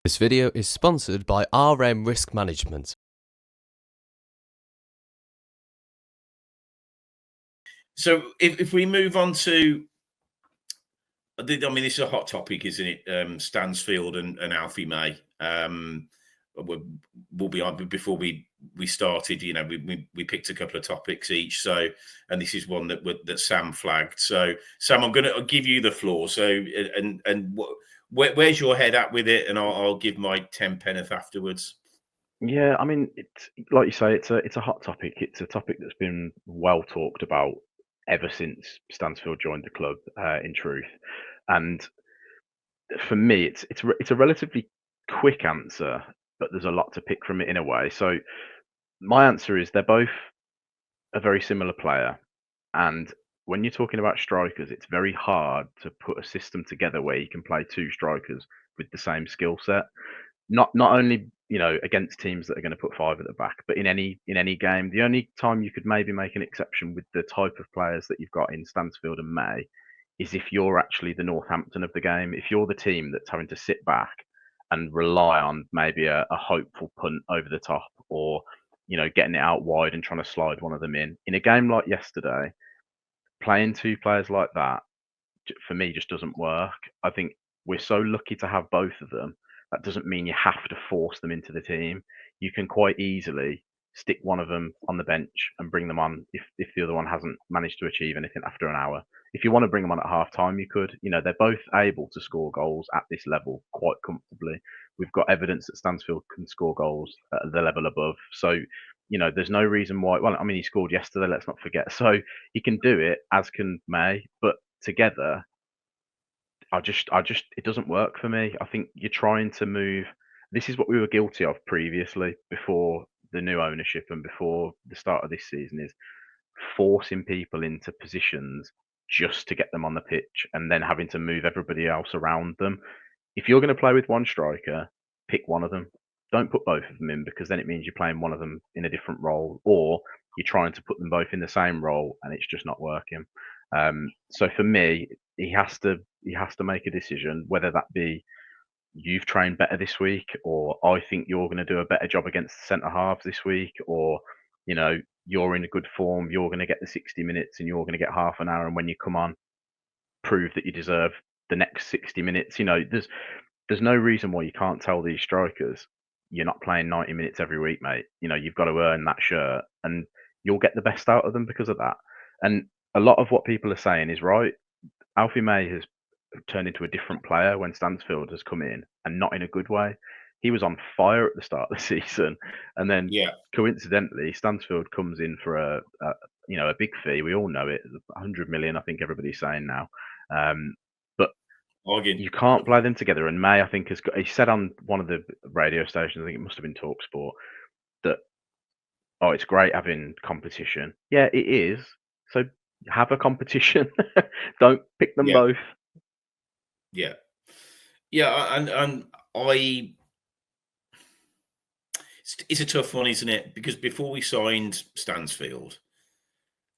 This video is sponsored by RM Risk Management. So if we move on to, I mean, this is a hot topic, isn't it? Stansfield and Alfie May. We'll be on before we started. You know, we picked a couple of topics each. So, and this is one that Sam flagged. So, Sam, I'm going to give you the floor. So, where's your head at with it? And I'll give my 10 penneth afterwards. Yeah, I mean, it's like you say, it's a hot topic. It's a topic that's been well talked about ever since Stansfield joined the club. In truth, and for me, it's a relatively quick answer, but there's a lot to pick from it in a way. So my answer is they're both a very similar player, and when you're talking about strikers, it's very hard to put a system together where you can play two strikers with the same skill set. Not only, against teams that are going to put five at the back, but in any game. The only time you could maybe make an exception with the type of players that you've got in Stansfield and May is if you're actually the Northampton of the game. If you're the team that's having to sit back and rely on maybe a hopeful punt over the top, or getting it out wide and trying to slide one of them in a game like yesterday, playing two players like that for me just doesn't work. I think we're so lucky to have both of them. That doesn't mean you have to force them into the team. You can quite easily stick one of them on the bench and bring them on if the other one hasn't managed to achieve anything after an hour. If you want to bring them on at half time, you could. They're both able to score goals at this level quite comfortably. We've got evidence that Stansfield can score goals at the level above. So, there's no reason why. Well, I mean, he scored yesterday, let's not forget. So he can do it, as can May, but together it doesn't work for me. I think you're trying to move. This is what we were guilty of previously, before the new ownership and before the start of this season, is forcing people into positions just to get them on the pitch and then having to move everybody else around them. If you're going to play with one striker, pick one of them. Don't put both of them in, because then it means you're playing one of them in a different role, or you're trying to put them both in the same role and it's just not working. So for me, he has to make a decision, whether that be you've trained better this week, or I think you're going to do a better job against the centre halves this week, or you're in a good form, you're going to get the 60 minutes and you're going to get half an hour, and when you come on, prove that you deserve the next 60 minutes. There's no reason why you can't tell these strikers you're not playing 90 minutes every week, mate. You've got to earn that shirt, and you'll get the best out of them because of that. And a lot of what people are saying is right. Alfie May has turned into a different player when Stansfield has come in, and not in a good way. He was on fire at the start of the season, and then coincidentally, Stansfield comes in for a big fee. We all know it, 100 million. I think everybody's saying now, but you can't play them together. And May, I think, he said on one of the radio stations, I think it must have been TalkSport, that it's great having competition. Yeah, it is. So have a competition. Don't pick them both. Yeah, and it's a tough one, isn't it? Because before we signed Stansfield,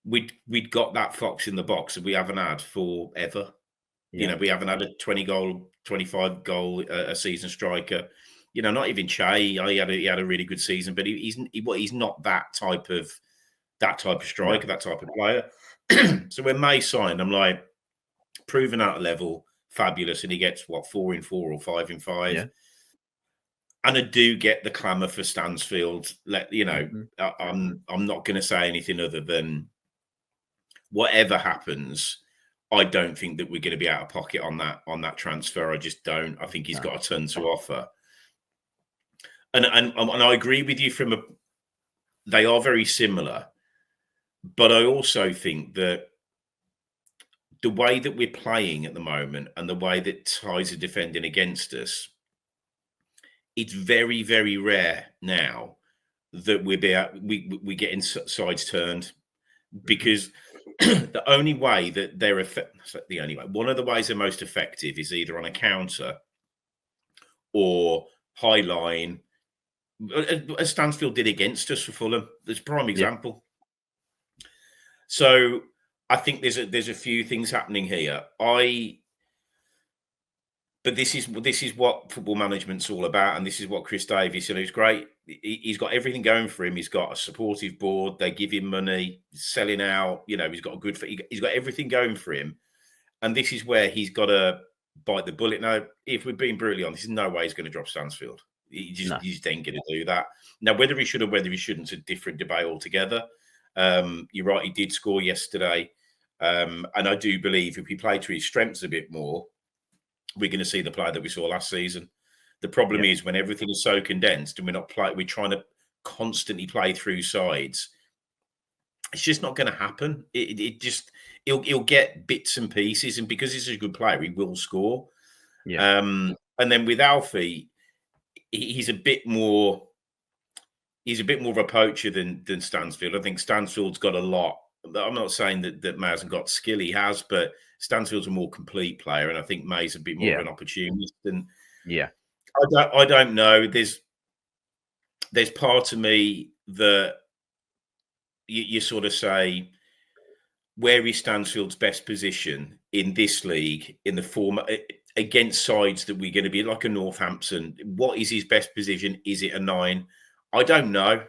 we'd got that fox in the box that we haven't had forever. Yeah. We haven't had a 20-goal, 25-goal a season striker. Not even Che. He had a really good season, but he's not that type of striker, that type of player. So when May signed, I'm like, proven out of level, fabulous, and he gets 4 in 4 or 5 in 5. Yeah. And I do get the clamour for Stansfield. I'm not going to say anything other than whatever happens, I don't think that we're going to be out of pocket on that transfer. I just don't. I think he's got a ton to offer. And I agree with you they are very similar, but I also think that the way that we're playing at the moment and the way that ties are defending against us, it's very, very rare now that we're getting sides turned, because the only way that one of the ways they're most effective is either on a counter or high line, as Stansfield did against us for Fulham. There's a prime example. So I think there's a few things happening here. But this is what football management's all about, and this is what Chris Davies, you know, he's great. He's got everything going for him. He's got a supportive board. They give him money, he's selling out. You know, he's got a good. He's got everything going for him, and this is where he's got to bite the bullet. Now, if we're being brutally honest, there's no way he's going to drop Stansfield. He just ain't going to do that. Now, whether he should or whether he shouldn't, is a different debate altogether. You're right, he did score yesterday, and I do believe if we play to his strengths a bit more, we're going to see the player that we saw last season. The problem is when everything is so condensed and we're trying to constantly play through sides. It's just not going to happen. He'll get bits and pieces, and because he's a good player, he will score. Yeah. And then with Alfie, he's a bit more of a poacher than Stansfield. I think Stansfield's got a lot. I'm not saying that May hasn't got skill, he has, but Stansfield's a more complete player, and I think May's a bit more of an opportunist. And I don't know. There's part of me that you sort of say, where is Stansfield's best position in this league, in the format against sides that we're going to be like a Northampton? What is his best position? Is it a 9? I don't know.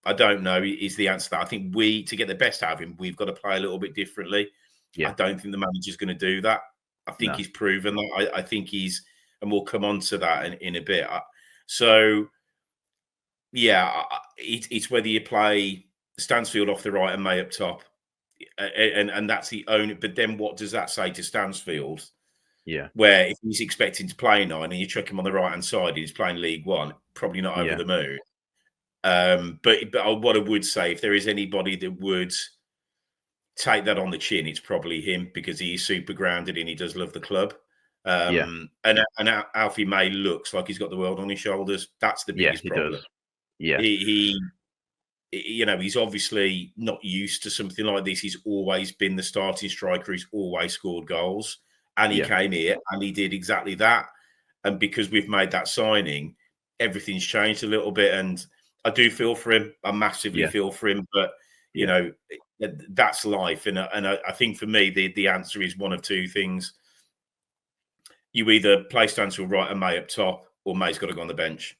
Is the answer to that. I think to get the best out of him, we've got to play a little bit differently. I don't think the manager's going to do that. I think he's proven that. I think and we'll come on to that in a bit. It's whether you play Stansfield off the right and May up top. And that's the only. But then what does that say to Stansfield? Yeah. Where if he's expecting to play 9 and you chuck him on the right-hand side, he's playing League One, probably not over the moon. But what I would say, if there is anybody that would take that on the chin, it's probably him, because he's super grounded and he does love the club. And Alfie May looks like he's got the world on his shoulders. That's the biggest problem. Does. Yeah, he's obviously not used to something like this. He's always been the starting striker. He's always scored goals, and he came here and he did exactly that. And because we've made that signing, everything's changed a little bit. And I do feel for him. I massively feel for him. But you know, that's life. And I think for me, the answer is one of two things. You either play Stansfield right and May up top, or May's got to go on the bench.